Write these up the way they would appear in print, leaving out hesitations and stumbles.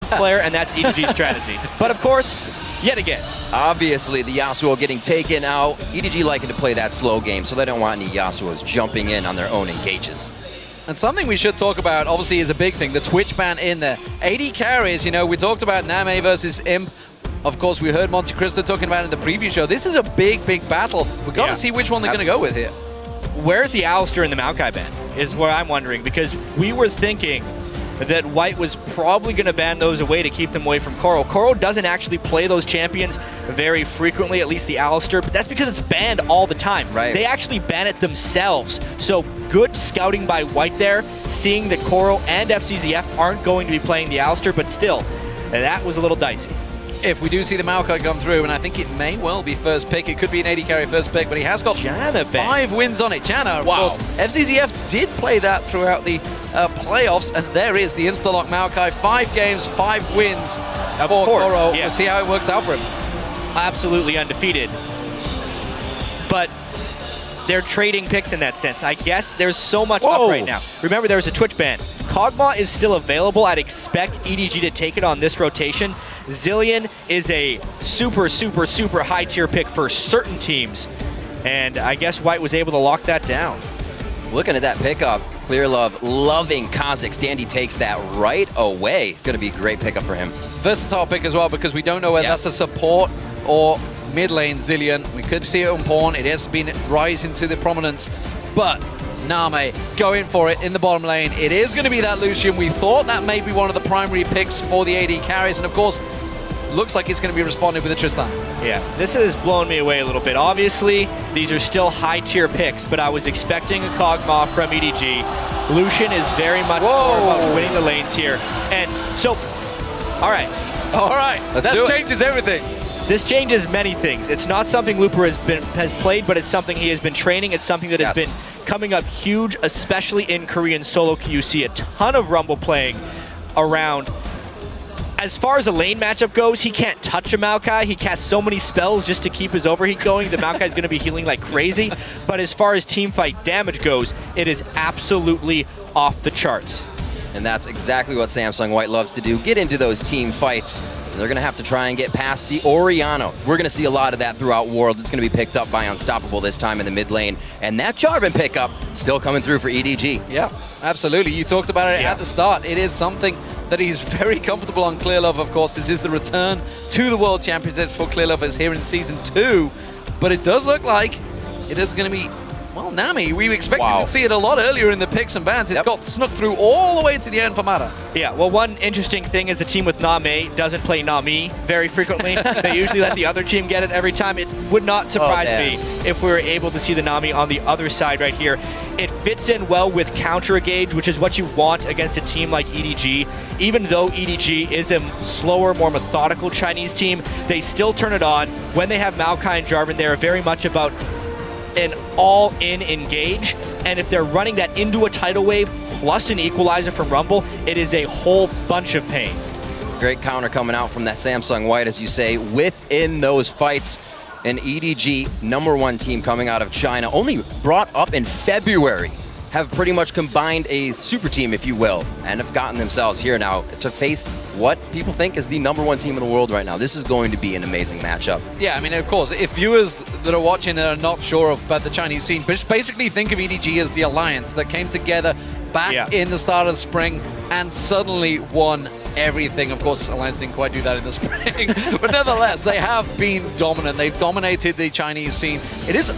player, and that's EDG's strategy. But of course, yet again, obviously the Yasuo getting taken out. EDG liking to play that slow game, so they don't want any Yasuos jumping in on their own engages. And something we should talk about, obviously, is a big thing, the Twitch ban in there. AD carries, you know, we talked about NaMei versus Imp. Of course, we heard Monte Cristo talking about it in the preview show. This is a big, big battle. We've got to see which one they're going to go with here. Where's the Alistair and the Maokai ban is what I'm wondering, because we were thinking that White was probably going to ban those away to keep them away from Koro. Koro doesn't actually play those champions very frequently, at least the Alistair, but that's because it's banned all the time. Right. They actually ban it themselves. So good scouting by White there, seeing that Koro and FZZF aren't going to be playing the Alistair, but still, that was a little dicey. If we do see the Maokai come through, and I think it may well be first pick, it could be an AD carry first pick, but he has got Janna 5 wins on it. Janna, of course, FZZF did play that throughout the playoffs, and there is the insta-lock Maokai. 5 games, 5 wins for Koro. Yeah. We'll see how it works out for him. Absolutely undefeated. But they're trading picks in that sense. I guess there's so much up right now. Remember, there was a Twitch ban. Kog'Maw is still available. I'd expect EDG to take it on this rotation. Zilean is a super, super, super high tier pick for certain teams. And I guess White was able to lock that down. Looking at that pickup, ClearLove loving Kha'Zix. Dandy takes that right away. Going to be a great pickup for him. Versatile pick as well, because we don't know whether that's a support or mid lane Zilean. We could see it on pawn. It has been rising to the prominence, but NaMei going for it in the bottom lane. It is going to be that Lucian. We thought that may be one of the primary picks for the AD carries, and of course, looks like he's going to be responding with a Tristana. Yeah, this has blown me away a little bit. Obviously, these are still high-tier picks, but I was expecting a Kog'Maw from EDG. Lucian is very much more about winning the lanes here. And so, all right. All right, that changes everything. This changes many things. It's not something Looper has played, but it's something he has been training. It's something that has been coming up huge, especially in Korean solo queue. You see a ton of Rumble playing around. As far as the lane matchup goes, he can't touch a Maokai. He casts so many spells just to keep his overheat going. The Maokai is going to be healing like crazy. But as far as team fight damage goes, it is absolutely off the charts. And that's exactly what Samsung White loves to do. Get into those team fights. And they're going to have to try and get past the Orianna. We're going to see a lot of that throughout World. It's going to be picked up by Unstoppable this time in the mid lane. And that Jarvan pickup still coming through for EDG. Yeah, absolutely. You talked about it at the start. It is something that he's very comfortable on. ClearLove, of course. This is the return to the World Championships for ClearLove is here in Season 2. But it does look like it is going to be, well, Nami. We expected to see it a lot earlier in the picks and bans. It's got snuck through all the way to the end for Mata. Yeah, well, one interesting thing is the team with NaMei doesn't play Nami very frequently. They usually let the other team get it every time. It would not surprise me if we were able to see the Nami on the other side right here. It fits in well with counter engage, which is what you want against a team like EDG. Even though EDG is a slower, more methodical Chinese team, they still turn it on. When they have Maokai and Jarvan, they're very much about an all-in engage, and if they're running that into a tidal wave plus an equalizer from Rumble, it is a whole bunch of pain. Great counter coming out from that Samsung White, as you say, within those fights. An EDG #1 team coming out of China, only brought up in February, have pretty much combined a super team, if you will, and have gotten themselves here now to face what people think is the #1 team in the world right now. This is going to be an amazing matchup. Yeah, I mean, of course, if viewers that are watching and are not sure about the Chinese scene, just basically think of EDG as the alliance that came together back in the start of the spring and suddenly won everything. Of course, Alliance didn't quite do that in the spring, but nevertheless, they have been dominant. They've dominated the Chinese scene. It is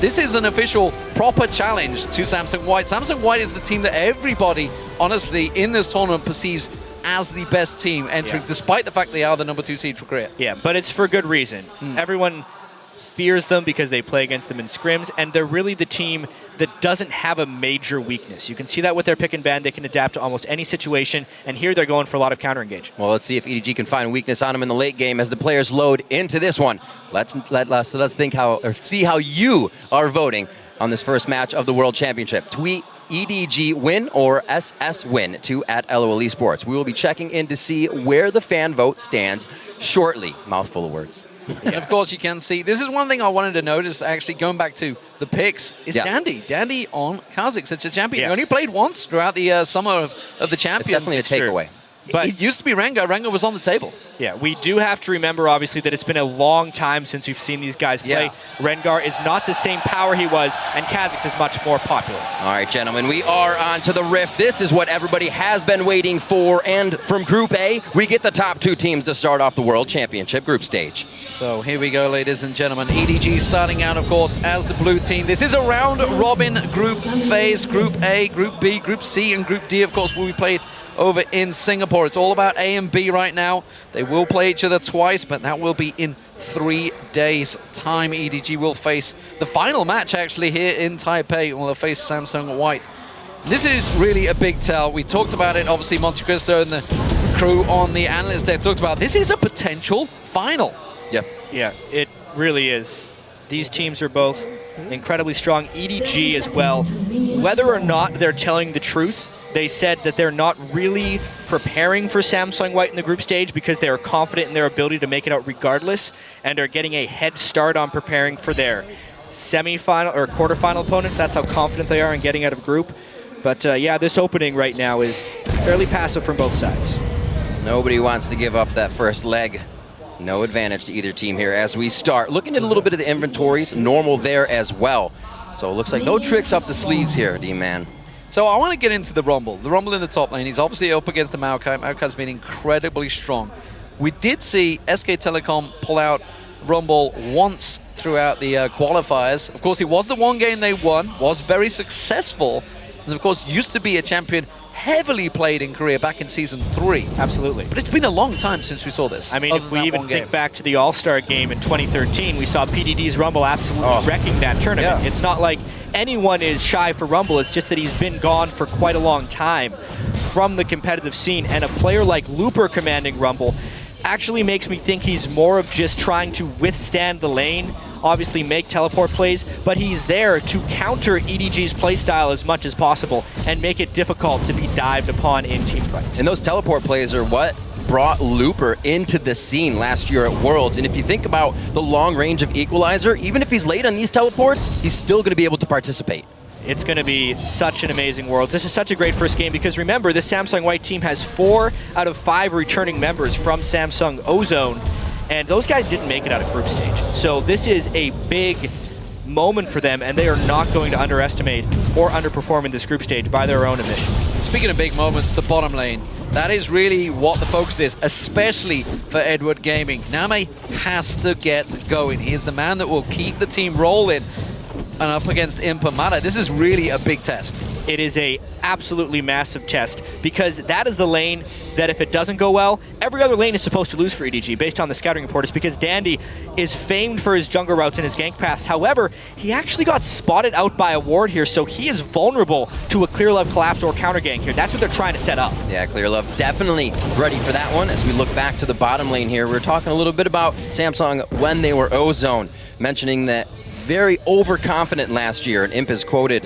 this is an official, proper challenge to Samsung White. Samsung White is the team that everybody, honestly, in this tournament perceives as the best team entering, despite the fact they are the #2 seed for Korea. Yeah, but it's for good reason. Everyone fears them because they play against them in scrims, and they're really the team that doesn't have a major weakness. You can see that with their pick and ban. They can adapt to almost any situation, and here they're going for a lot of counter engage. Well, let's see if EDG can find weakness on them in the late game as the players load into this one. Let's think how, or see how you are voting on this first match of the World Championship. Tweet EDG win or SS win to @LOL Esports. We will be checking in to see where the fan vote stands shortly. Mouthful of words. And of course, you can see, this is one thing I wanted to notice, actually, going back to the picks, is Dandy. Dandy on Kha'Zix. It's a champion. He only played once throughout the summer of the champions. It's definitely a takeaway. But it used to be Rengar. Rengar was on the table. Yeah, we do have to remember, obviously, that it's been a long time since we've seen these guys play. Yeah. Rengar is not the same power he was, and Kha'Zix is much more popular. All right, gentlemen, we are on to the Rift. This is what everybody has been waiting for. And from Group A, we get the top 2 teams to start off the World Championship group stage. So here we go, ladies and gentlemen. EDG starting out, of course, as the blue team. This is a round-robin group phase. Group A, Group B, Group C, and Group D, of course, will be played over in Singapore. It's all about A and B right now. They will play each other twice, but that will be in 3 days' time. EDG will face the final match, actually, here in Taipei. Will face Samsung White. This is really a big tell. We talked about it, obviously, Monte Cristo and the crew on the analyst deck talked about this is a potential final. Yep. Yeah, it really is. These teams are both incredibly strong. EDG as well. Whether or not they're telling the truth, they said that they're not really preparing for Samsung White in the group stage because they are confident in their ability to make it out regardless and are getting a head start on preparing for their semi-final or quarterfinal opponents. That's how confident they are in getting out of group. But yeah, this opening right now is fairly passive from both sides. Nobody wants to give up that first leg. No advantage to either team here as we start. Looking at a little bit of the inventories, normal there as well. So it looks like no tricks up the sleeves here, D-Man. So I want to get into the Rumble. The Rumble in the top lane. He's obviously up against the Maokai. Maokai's been incredibly strong. We did see SK Telecom pull out Rumble once throughout the qualifiers. Of course, it was the one game they won, was very successful, and of course used to be a champion heavily played in Korea back in Season 3. Absolutely. But it's been a long time since we saw this. I mean, if we even think back to the All-Star game in 2013, we saw PDD's Rumble absolutely wrecking that tournament. Yeah. It's not like anyone is shy for Rumble, it's just that he's been gone for quite a long time from the competitive scene, and a player like Looper commanding Rumble actually makes me think he's more of just trying to withstand the lane, obviously make teleport plays, but he's there to counter EDG's playstyle as much as possible and make it difficult to be dived upon in team fights. And those teleport plays are what brought Looper into the scene last year at Worlds. And if you think about the long range of Equalizer, even if he's late on these teleports, he's still going to be able to participate. It's going to be such an amazing Worlds. This is such a great first game because remember, this Samsung White team has 4 out of 5 returning members from Samsung Ozone, and those guys didn't make it out of group stage. So this is a big moment for them, and they are not going to underestimate or underperform in this group stage by their own admission. Speaking of big moments, the bottom lane. That is really what the focus is, especially for Edward Gaming. NaMei has to get going. He is the man that will keep the team rolling. And up against Impamata, this is really a big test. It is a absolutely massive test because that is the lane that if it doesn't go well, every other lane is supposed to lose for EDG based on the scouting report. It's because Dandy is famed for his jungle routes and his gank paths. However, he actually got spotted out by a ward here, so he is vulnerable to a ClearLove collapse or counter gank here. That's what they're trying to set up. Yeah, ClearLove definitely ready for that one. As we look back to the bottom lane here, we're talking a little bit about Samsung when they were Ozone, mentioning that very overconfident last year, and Imp is quoted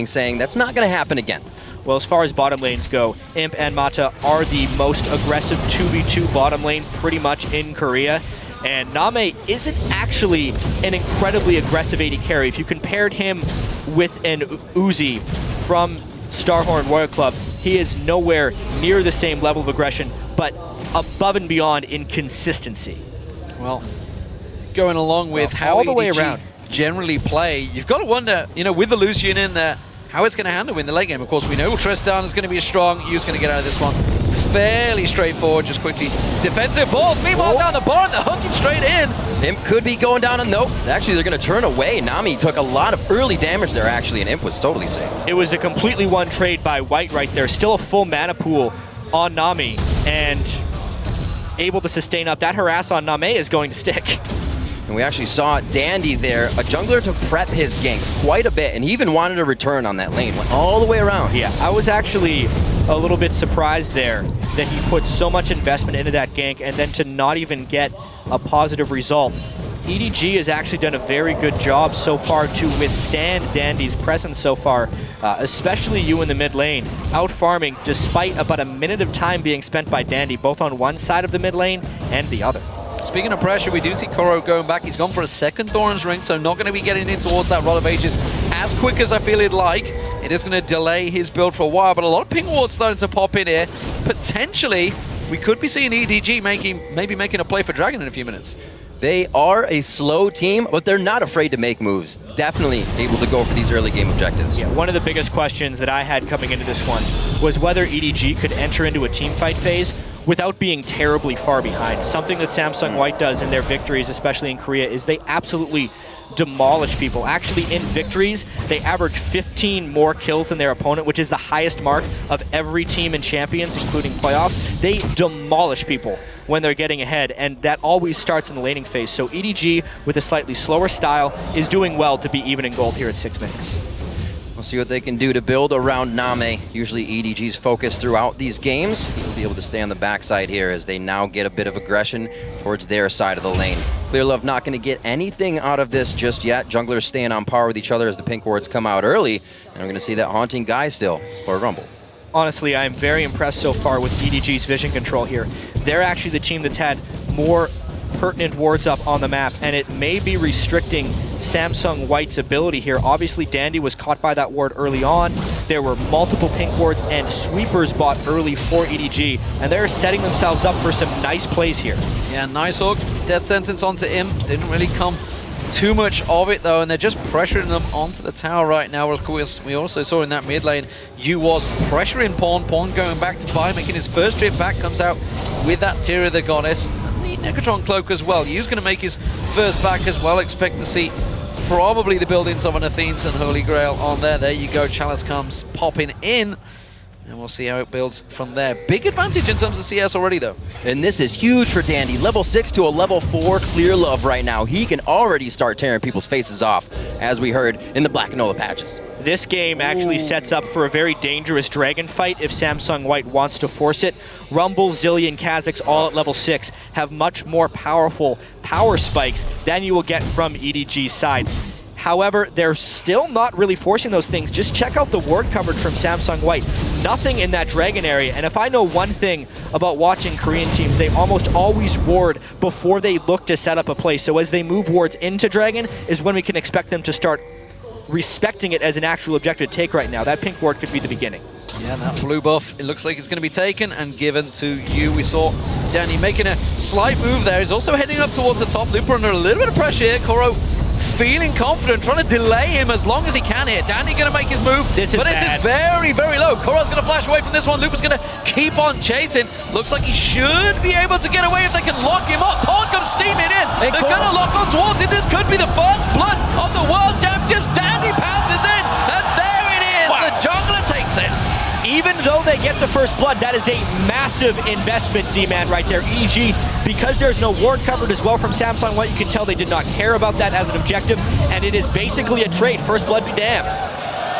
saying that's not going to happen again. Well, as far as bottom lanes go, Imp and Mata are the most aggressive 2v2 bottom lane pretty much in Korea. And NaMei isn't actually an incredibly aggressive AD carry. If you compared him with an Uzi from Starhorn Royal Club, he is nowhere near the same level of aggression, but above and beyond in consistency. Well, going along with how all the way EDG around generally play, you've got to wonder, you know, with the Lucian in there, how it's going to handle in the late game. Of course, we know Tristana is going to be strong. Yu's going to get out of this one fairly straightforward, just quickly. Defensive balls, meanwhile down the barn, they're hooking straight in. Imp could be going down, and nope. Actually, they're going to turn away. Nami took a lot of early damage there, actually, and Imp was totally safe. It was a completely one trade by White right there. Still a full mana pool on Nami, and able to sustain up. That harass on NaMei is going to stick. And we actually saw Dandy there, a jungler to prep his ganks quite a bit, and he even wanted a return on that lane, went all the way around. Yeah, I was actually a little bit surprised there that he put so much investment into that gank and then to not even get a positive result. EDG has actually done a very good job so far to withstand Dandy's presence so far, especially you in the mid lane, out farming despite about a minute of time being spent by Dandy, both on one side of the mid lane and the other. Speaking of pressure, we do see Koro going back. He's gone for a second Thorin's Ring, so not going to be getting in towards that Rod of Ages as quick as I feel he'd like. It is going to delay his build for a while, but a lot of ping wards starting to pop in here. Potentially we could be seeing EDG maybe making a play for Dragon in a few minutes. They are a slow team, but they're not afraid to make moves. Definitely able to go for these early game objectives. Yeah, one of the biggest questions that I had coming into this one was whether EDG could enter into a team fight phase without being terribly far behind. Something that Samsung White does in their victories, especially in Korea, is they absolutely demolish people. Actually, in victories, they average 15 more kills than their opponent, which is the highest mark of every team in Champions, including playoffs. They demolish people when they're getting ahead, and that always starts in the laning phase. So EDG, with a slightly slower style, is doing well to be even in gold here at 6 minutes. We'll see what they can do to build around NaMei. Usually EDG's focus throughout these games. He'll be able to stay on the backside here as they now get a bit of aggression towards their side of the lane. ClearLove not going to get anything out of this just yet. Junglers staying on par with each other as the pink wards come out early. And we're going to see that haunting guy still for Rumble. Honestly, I'm very impressed so far with EDG's vision control here. They're actually the team that's had more pertinent wards up on the map, and it may be restricting Samsung White's ability here. Obviously, Dandy was caught by that ward early on. There were multiple pink wards and sweepers bought early for EDG, and they're setting themselves up for some nice plays here. Yeah, nice hook. Death sentence onto Imp. Didn't really come too much of it though, and they're just pressuring them onto the tower right now. Of course, we also saw in that mid lane, Yu was pressuring Pawn. Pawn going back to buy, making his first trip back, comes out with that Tear of the Goddess. And the Negatron Cloak as well. Yu's going to make his first back as well. Expect to see probably the buildings of an Athenes and Holy Grail on there. There you go, Chalice comes popping in. And we'll see how it builds from there. Big advantage in terms of CS already, though. And this is huge for Dandy. Level 6 to a level 4 ClearLove right now. He can already start tearing people's faces off, as we heard in the Black Enola patches. This game actually sets up for a very dangerous dragon fight if Samsung White wants to force it. Rumble, Zilean, Kha'Zix, all at level 6, have much more powerful power spikes than you will get from EDG's side. However, they're still not really forcing those things. Just check out the ward coverage from Samsung White. Nothing in that dragon area. And if I know one thing about watching Korean teams, they almost always ward before they look to set up a play. So as they move wards into dragon is when we can expect them to start respecting it as an actual objective to take right now. That pink ward could be the beginning. Yeah, that blue buff, it looks like it's going to be taken and given to you. We saw Danny making a slight move there. He's also heading up towards the top. Looper under a little bit of pressure here. Koro feeling confident, trying to delay him as long as he can here. Danny going to make his move, this is very, very low. Koro's going to flash away from this one. Looper's going to keep on chasing. Looks like he should be able to get away if they can lock him up. Pawn comes steaming in. They're going to lock on towards him. This could be the first blood of the World Championships. Danny pounds in, and there it is. Wow. The jungler takes it. Even though they get the first blood, that is a massive investment, D-Man, right there. EDG, because there's no ward covered as well from Samsung White, you can tell they did not care about that as an objective, and it is basically a trade. First blood be damned.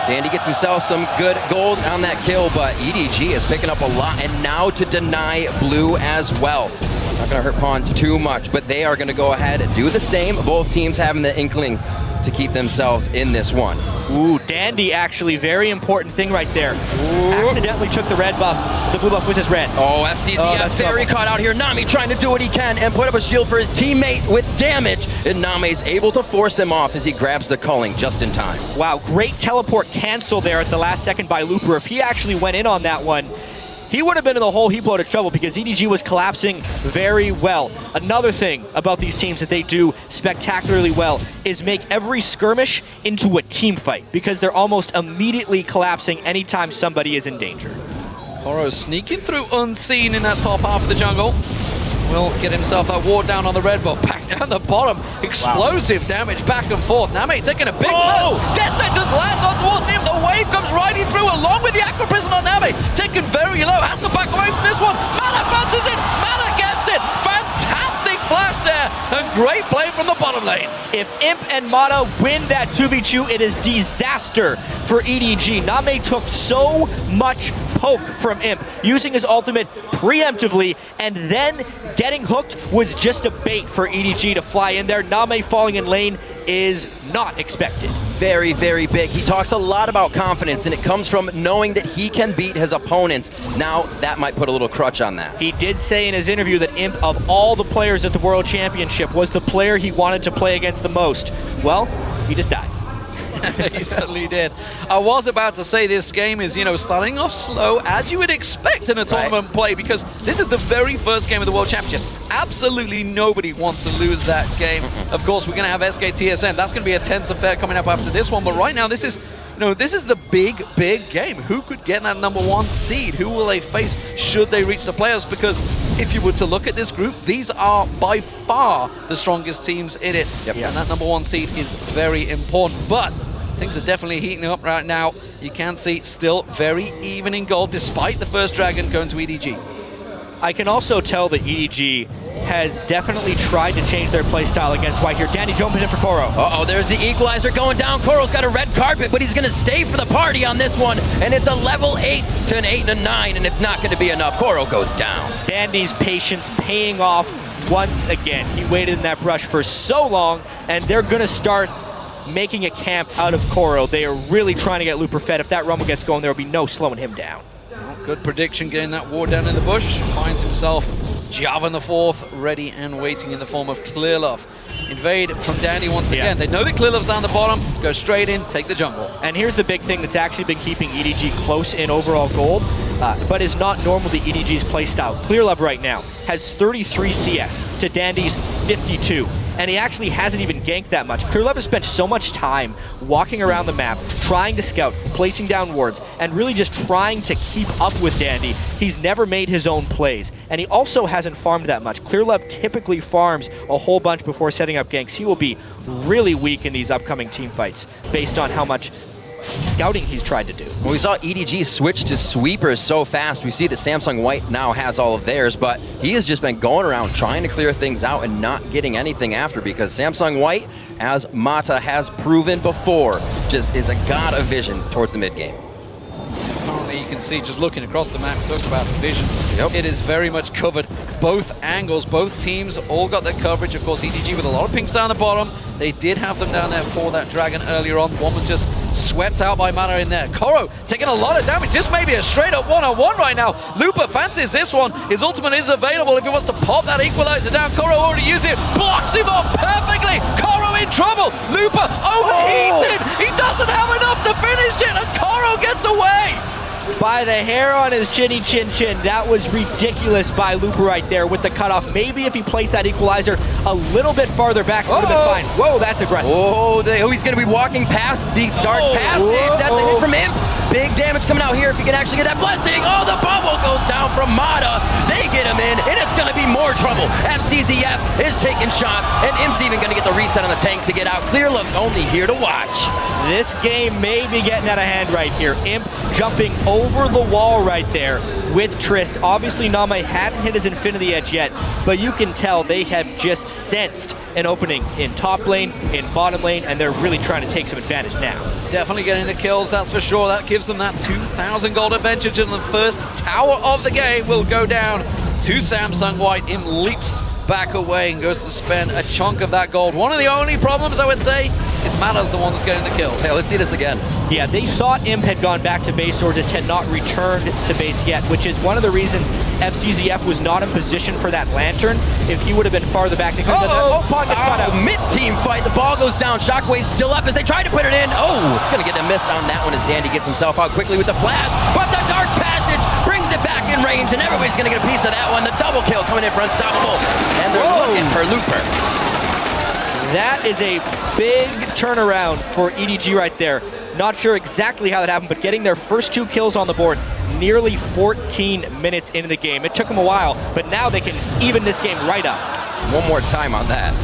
Dandy gets himself some good gold on that kill, but EDG is picking up a lot, and now to deny blue as well. Not going to hurt Pawn too much, but they are going to go ahead and do the same. Both teams having the inkling to keep themselves in this one. Ooh, Dandy actually, very important thing right there. Ooh. Accidentally took the red buff, the blue buff with his red. Oh, FZZF very caught out here. Nami trying to do what he can and put up a shield for his teammate with damage. And Name's able to force them off as he grabs the culling just in time. Wow, great teleport cancel there at the last second by Looper. If he actually went in on that one, he would have been in the whole heap load of trouble because EDG was collapsing very well. Another thing about these teams that they do spectacularly well is make every skirmish into a team fight because they're almost immediately collapsing anytime somebody is in danger. Koro sneaking through unseen in that top half of the jungle. Will get himself that ward down on the red, but back down the bottom. Explosive damage back and forth. NaMei taking a big blow. Death sentence lands on towards him. The wave comes riding through along with the Aqua Prison on NaMei. Taken very low. Has to back away from this one. Mana fancies it. Mana gets it. Fantastic flash there. And great play from the bottom lane. If Imp and Mana win that 2v2, it is disaster for EDG. NaMei took so much poke from Imp, using his ultimate preemptively, and then getting hooked was just a bait for EDG to fly in there. NaMei falling in lane is not expected. Very, very big. He talks a lot about confidence, and it comes from knowing that he can beat his opponents. Now, that might put a little crutch on that. He did say in his interview that Imp, of all the players at the World Championship, was the player he wanted to play against the most. Well, he just died. He certainly did. I was about to say this game is, starting off slow, as you would expect in a tournament play, because this is the very first game of the World Championships. Absolutely nobody wants to lose that game. Of course, we're going to have SKTSM. That's going to be a tense affair coming up after this one, but right now this is the big game. Who could get that #1 seed? Who will they face should they reach the playoffs? Because if you were to look at this group, these are by far the strongest teams in it. Yep. And that #1 seed is very important. But things are definitely heating up right now. You can see still very even in gold, despite the first dragon going to EDG. I can also tell that EDG has definitely tried to change their play style against White here. Danny jumping in for Koro. Uh-oh, there's the equalizer going down. Koro's got a red carpet, but he's going to stay for the party on this one. And it's a level 8 to an 8 and a 9, and it's not going to be enough. Koro goes down. Dandy's patience paying off once again. He waited in that brush for so long, and they're going to start making a camp out of Koro. They are really trying to get Looper fed. If that rumble gets going, there will be no slowing him down. Good prediction, getting that ward down in the bush. Finds himself Jarvan IV ready and waiting in the form of ClearLove. Invade from Dandy once again. They know that ClearLove's down the bottom. Go straight in, take the jungle. And here's the big thing that's actually been keeping EDG close in overall gold, but is not normal to EDG's playstyle. ClearLove right now has 33 CS to Dandy's 52. And he actually hasn't even ganked that much. ClearLove has spent so much time walking around the map, trying to scout, placing down wards, and really just trying to keep up with Dandy. He's never made his own plays. And he also hasn't farmed that much. ClearLove typically farms a whole bunch before setting up ganks. He will be really weak in these upcoming team fights based on how much scouting he's tried to do. Well, we saw EDG switch to sweepers so fast. We see that Samsung White now has all of theirs, but he has just been going around trying to clear things out and not getting anything after, because Samsung White, as Mata has proven before, just is a god of vision towards the mid game. Currently, you can see just looking across the map, we talked about the vision. Yep. It is very much covered. Both angles, both teams all got their coverage. Of course, EDG with a lot of pinks down the bottom. They did have them down there for that dragon earlier on. One was just swept out by Mana in there. Koro taking a lot of damage. This may be a straight up one-on-one right now. Looper fancies this one. His ultimate is available if he wants to pop that equalizer down. Koro already used it. Blocks him off perfectly. Koro in trouble. Looper overheated. He doesn't have enough to finish it, and Koro gets away. By the hair on his chinny chin chin. That was ridiculous by Looper right there with the cutoff. Maybe if he placed that equalizer a little bit farther back, it would have been fine. Whoa, that's aggressive. Oh, he's going to be walking past the dark path. That's a hit from him. Big damage coming out here if he can actually get that blessing. Oh, the bubble goes down from Mata. They get him in, and it's going to be more trouble. FZZF is taking shots, and Imp's even going to get the reset on the tank to get out. ClearLove's only here to watch. This game may be getting out of hand right here. Imp jumping over the wall right there with Trist. Obviously, NaMei hadn't hit his Infinity Edge yet, but you can tell they have just sensed an opening in top lane, in bottom lane, and they're really trying to take some advantage now. Definitely getting the kills, that's for sure. That gives them that 2,000 gold advantage, and the first tower of the game will go down to Samsung White. Im leaps back away and goes to spend a chunk of that gold. One of the only problems, I would say, is Mata's the one that's getting the kills. Hey, let's see this again. Yeah, they thought Imp had gone back to base or just had not returned to base yet, which is one of the reasons FZZF was not in position for that lantern. If he would have been farther back, they could have done that. Pawn gets caught out. Mid-team fight. The ball goes down. Shockwave's still up as they try to put it in. Oh, it's going to get a miss on that one as Dandy gets himself out quickly with the flash. But the dark passage brings it back in range, and everybody's going to get a piece of that one. The double kill coming in for Unstoppable. And they're looking for Looper. That is a big turnaround for EDG right there. Not sure exactly how that happened, but getting their first 2 kills on the board nearly 14 minutes into the game. It took them a while, but now they can even this game right up. One more time on that.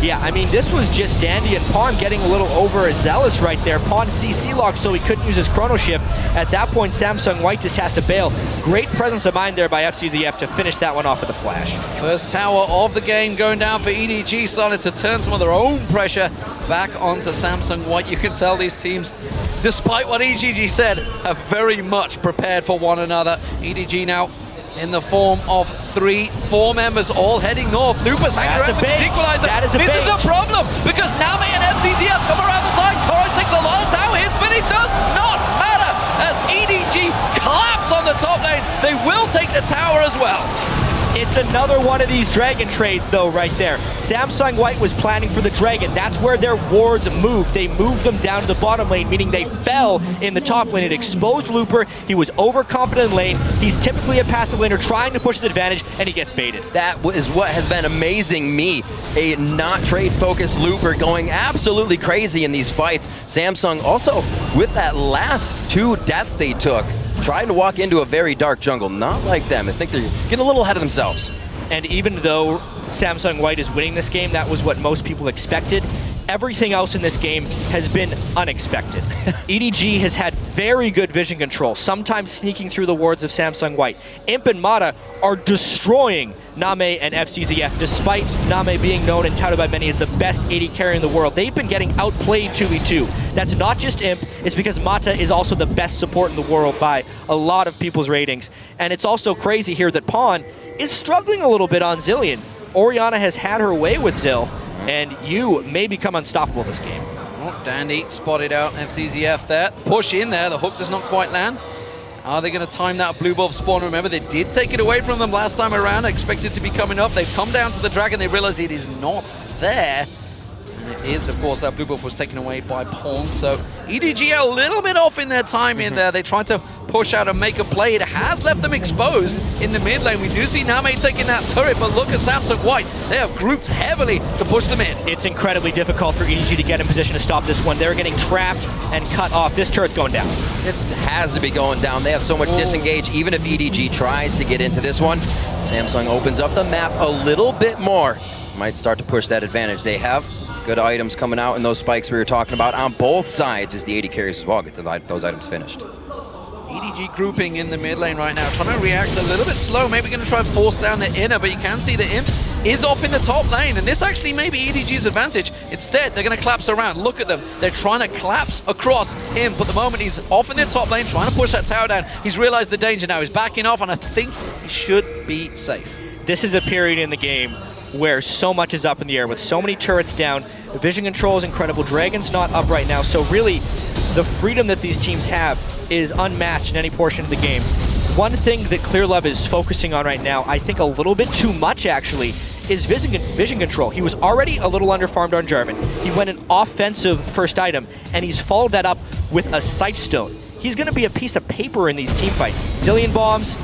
Yeah, I mean, this was just Dandy and Pawn getting a little overzealous right there. Pawn CC locked so he couldn't use his chrono shift. At that point, Samsung White just has to bail. Great presence of mind there by FZZF to finish that one off with a flash. First tower of the game going down for EDG, starting to turn some of their own pressure back onto Samsung White. You can tell these teams, despite what EDG said, are very much prepared for one another. EDG now in the form of 3-4 members all heading north. Looper's hanging around with the equalizer. That is a bait. This is a problem because NaMei and FZZF come around the side. Koro takes a lot of tower hits, but it does not matter as EDG collapse on the top lane. They will take the tower as well. It's another one of these Dragon trades, though, right there. Samsung White was planning for the Dragon. That's where their wards moved. They moved them down to the bottom lane, meaning they fell in the top lane. It exposed Looper. He was overconfident in lane. He's typically a passive laner trying to push his advantage, and he gets baited. That is what has been amazing me. A not trade-focused Looper going absolutely crazy in these fights. Samsung also, with that last 2 deaths they took, trying to walk into a very dark jungle. Not like them. I think they're getting a little ahead of themselves. And even though Samsung White is winning this game, that was what most people expected. Everything else in this game has been unexpected. EDG has had very good vision control, sometimes sneaking through the wards of Samsung White. Imp and Mata are destroying NaMei and FZZF, despite NaMei being known and touted by many as the best AD carry in the world. They've been getting outplayed 2v2. That's not just Imp, it's because Mata is also the best support in the world by a lot of people's ratings. And it's also crazy here that Pawn is struggling a little bit on Zilean. Orianna has had her way with Zil, and you may become unstoppable this game. Oh, Dandy spotted out FZZF there. Push in there, the hook does not quite land. Are they going to time that blue buff spawn? Remember, they did take it away from them last time around. Expected to be coming up. They've come down to the dragon. They realize it is not there. And it is, of course, that blue buff was taken away by Pawn. So EDG a little bit off in their time in there. They tried to push out and make a play. It has left them exposed in the mid lane. We do see NaMei taking that turret, but look at Samsung White. They have grouped heavily to push them in. It's incredibly difficult for EDG to get in position to stop this one. They're getting trapped and cut off. This turret's going down. It has to be going down. They have so much disengage. Even if EDG tries to get into this one, Samsung opens up the map a little bit more. Might start to push that advantage. They have good items coming out, and those spikes we were talking about on both sides as the AD carries as well get those items finished. EDG grouping in the mid lane right now, trying to react a little bit slow, maybe going to try and force down the inner, but you can see the Imp is off in the top lane, and this actually may be EDG's advantage. Instead, they're going to collapse around. Look at them. They're trying to collapse across him, but the moment he's off in the top lane, trying to push that tower down, he's realized the danger now. He's backing off, and I think he should be safe. This is a period in the game where so much is up in the air with so many turrets down. The vision control is incredible. Dragon's not up right now, so really the freedom that these teams have is unmatched in any portion of the game. One thing that ClearLove is focusing on right now, I think a little bit too much actually, is vision control. He was already a little underfarmed on Jarvan. He went an offensive first item, and he's followed that up with a Sightstone. He's going to be a piece of paper in these team fights. Zillion bombs,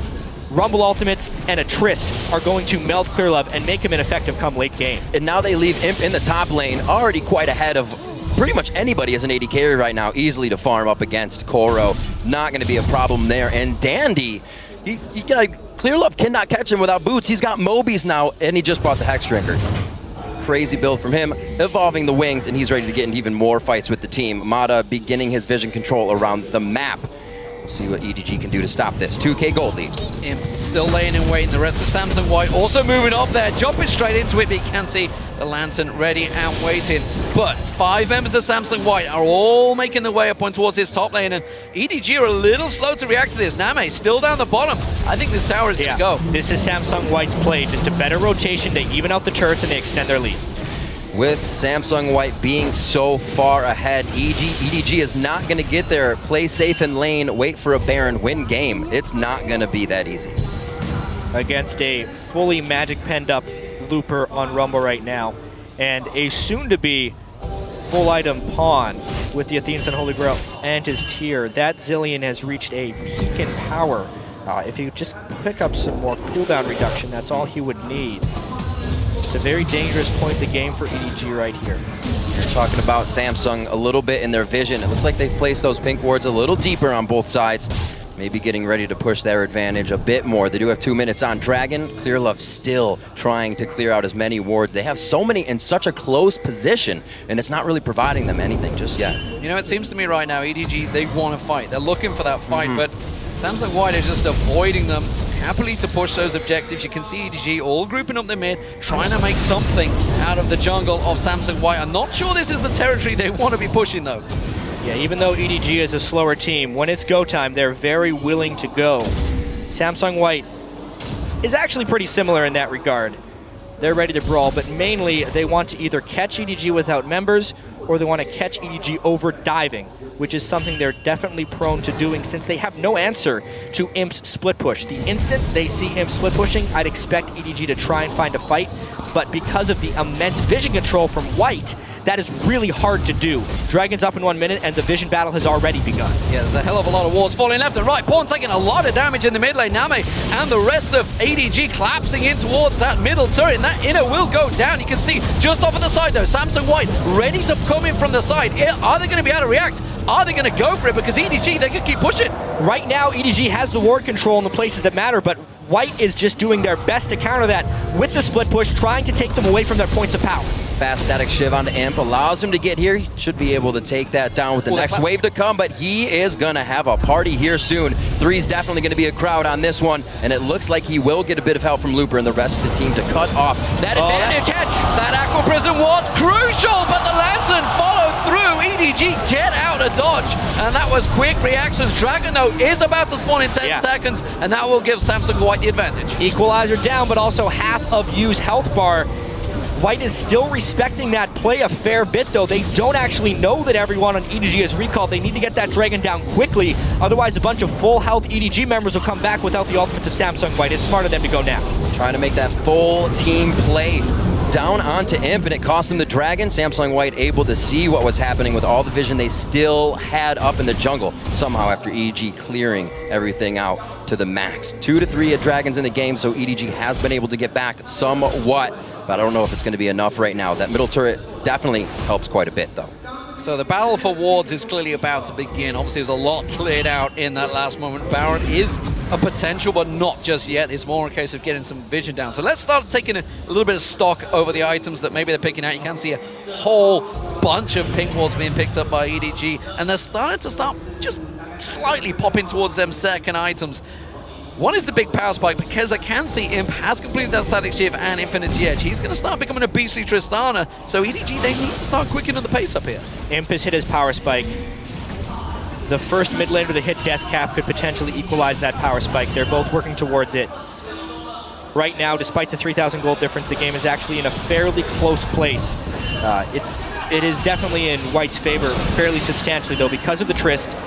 Rumble ultimates, and a Trist are going to melt ClearLove and make him ineffective come late game. And now they leave Imp in the top lane, already quite ahead of pretty much anybody as an AD carry right now, easily to farm up against Koro. Not going to be a problem there. And Dandy, ClearLove cannot catch him without boots. He's got Mobies now, and he just bought the Hex Drinker. Crazy build from him, evolving the wings, and he's ready to get into even more fights with the team. Mata beginning his vision control around the map. We'll see what EDG can do to stop this. 2K gold lead. Imp still laying in wait. The rest of Samsung White also moving up there, jumping straight into it, but you can see the Lantern ready and waiting. But 5 members of Samsung White are all making their way up towards his top lane, and EDG are a little slow to react to this. NaMei still down the bottom. I think this tower is going to go. This is Samsung White's play. Just a better rotation. They even out the turrets and they extend their lead. With Samsung White being so far ahead, EDG is not going to get there. Play safe in lane, wait for a Baron, win game. It's not going to be that easy. Against a fully magic penned up Looper on Rumble right now, and a soon-to-be full item Pawn with the Athena's Holy Grail and his tier. That Zilean has reached a peak in power. If he would just pick up some more cooldown reduction, that's all he would need. It's a very dangerous point in the game for EDG right here. You're talking about Samsung a little bit in their vision. It looks like they've placed those pink wards a little deeper on both sides. Maybe getting ready to push their advantage a bit more. They do have 2 minutes on Dragon. ClearLove still trying to clear out as many wards. They have so many in such a close position, and it's not really providing them anything just yet. You know, it seems to me right now, EDG, they want to fight. They're looking for that fight, but Samsung White is just avoiding them, happily to push those objectives. You can see EDG all grouping up the mid, trying to make something out of the jungle of Samsung White. I'm not sure this is the territory they want to be pushing, though. Yeah, even though EDG is a slower team, when it's go time, they're very willing to go. Samsung White is actually pretty similar in that regard. they're ready to brawl, but mainly they want to either catch EDG without members or they want to catch EDG over diving, which is something they're definitely prone to doing since they have no answer to Imp's split push. The instant they see Imp split pushing, I'd expect EDG to try and find a fight, but because of the immense vision control from White, that is really hard to do. Dragon's up in 1 minute, and the vision battle has already begun. Yeah, there's a hell of a lot of wards falling left and right. Pawn taking a lot of damage in the mid lane. NaMei and the rest of ADG collapsing in towards that middle turret, and that inner will go down. You can see just off on the side, though, Samsung White ready to come in from the side. Are they going to be able to react? Are they going to go for it? Because EDG, they can keep pushing. Right now, EDG has the ward control in the places that matter, but White is just doing their best to counter that with the split push, trying to take them away from their points of power. Fast static shiv onto Imp allows him to get here. He should be able to take that down with the next wave to come, but he is going to have a party here soon. Three's definitely going to be a crowd on this one, and it looks like he will get a bit of help from Looper and the rest of the team to cut off that advantage. Catch! That Aqua Prism was crucial, but the Lantern followed through. EDG get out of dodge, and that was quick reactions. Dragon, though, is about to spawn in 10 seconds, and that will give Samsung White the advantage. Equalizer down, but also half of Yu's health bar. White is still respecting that play a fair bit, though. They don't actually know that everyone on EDG is recalled. They need to get that Dragon down quickly. Otherwise, a bunch of full health EDG members will come back without the ultimates of Samsung White. It's smart of them to go now. Trying to make that full team play down onto Imp, and it cost him the Dragon. Samsung White able to see what was happening with all the vision they still had up in the jungle. Somehow, after EDG clearing everything out to the max. 2 to 3 Dragons in the game, so EDG has been able to get back somewhat. But I don't know if it's going to be enough right now. That middle turret definitely helps quite a bit, though. So the battle for wards is clearly about to begin. Obviously, there's a lot cleared out in that last moment. Baron is a potential, but not just yet. It's more a case of getting some vision down. So let's start taking a little bit of stock over the items that maybe they're picking out. You can see a whole bunch of pink wards being picked up by EDG, and they're starting to just slightly popping towards them second items. One is the big power spike, because I can see Imp has completed that static shift and Infinity Edge. He's going to start becoming a beastly Tristana, so EDG, they need to start quickening the pace up here. Imp has hit his power spike. The first mid laner to hit death cap could potentially equalize that power spike. They're both working towards it. Right now, despite the 3,000 gold difference, the game is actually in a fairly close place. It is definitely in White's favor, fairly substantially though, because of the Trist.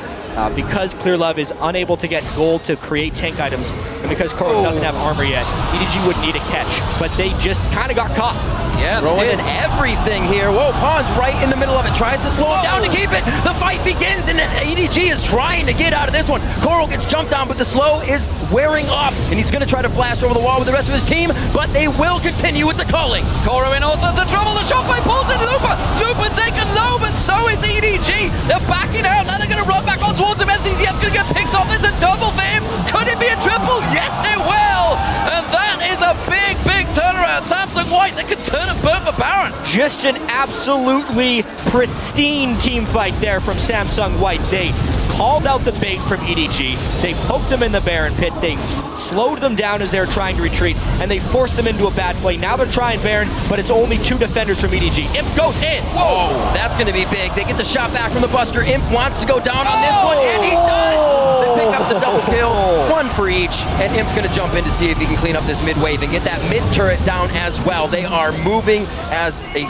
Because ClearLove is unable to get gold to create tank items, and because Koro doesn't have armor yet, EDG would need a catch, but they just kind of got caught. Yeah, throwing in everything here. Whoa, Pawn's right in the middle of it, tries to slow it down to keep it. The fight begins, and EDG is trying to get out of this one. Koro gets jumped on, but the slow is wearing off, and he's going to try to flash over the wall with the rest of his team, but they will continue with the culling. Koro in all sorts of trouble. The shockwave pulls in Looper. Looper taken low, but so is EDG. They're backing out. Now they're going to run back on towards him. FZZF going to get picked off. There's a double for him. Could it be a triple? Yes, it will. And that is a big, big turnaround. Samsung White, they could turn and burn for Baron. Just an absolutely pristine team fight there from Samsung White. They called out the bait from EDG. They poked them in the Baron pit. They slowed them down as they were trying to retreat, and they forced them into a bad play. Now they're trying Baron, but it's only 2 defenders from EDG. Imp goes in. Whoa, that's going to be big. They get the shot back from the Buster. Imp wants to go down on this one, and he does. They pick up the double kill, 1 for each, and Imp's going to jump in to see if he can clean up this mid wave and get that mid turret down as well. They are moving as a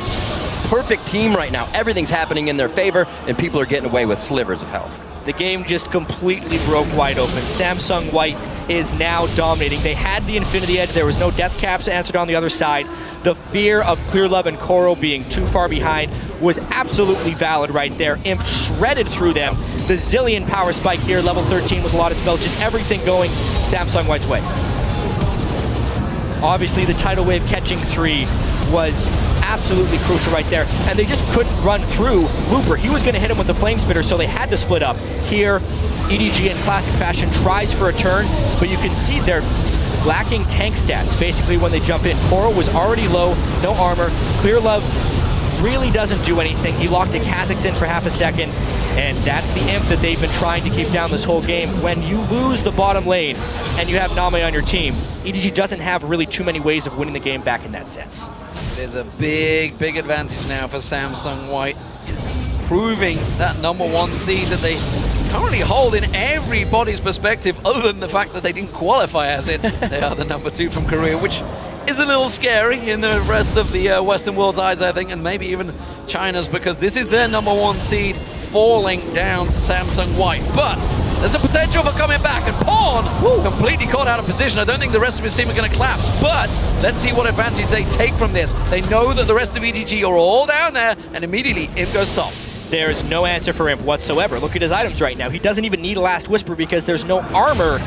perfect team right now. Everything's happening in their favor, and people are getting away with slivers of health. The game just completely broke wide open. Samsung White is now dominating. They had the Infinity Edge. There was no death caps answered on the other side. The fear of ClearLove and Koro being too far behind was absolutely valid right there. Imp shredded through them. The Zilean power spike here, level 13 with a lot of spells, just everything going Samsung White's way. Obviously, the tidal wave catching 3 was absolutely crucial right there, and they just couldn't run through Looper. He was going to hit him with the Flame Spitter, so they had to split up. Here, EDG in classic fashion tries for a turn, but you can see they're lacking tank stats, basically, when they jump in. Koro was already low, no armor. ClearLove really doesn't do anything. He locked a Kha'Zix in for half a second, and that's the Imp that they've been trying to keep down this whole game. When you lose the bottom lane and you have NaMei on your team, EDG doesn't have really too many ways of winning the game back in that sense. There's a big, big advantage now for Samsung White, proving that #1 seed that they currently hold in everybody's perspective, other than the fact that they didn't qualify as it. They are the #2 from Korea, which is a little scary in the rest of the Western world's eyes, I think, and maybe even China's, because this is their #1 seed falling down to Samsung White. But there's a potential for coming back, and Pawn completely caught out of position. I don't think the rest of his team are going to collapse, but let's see what advantage they take from this. They know that the rest of EDG are all down there, and immediately Imp goes top. There's no answer for Imp whatsoever. Look at his items right now. He doesn't even need a Last Whisper because there's no armor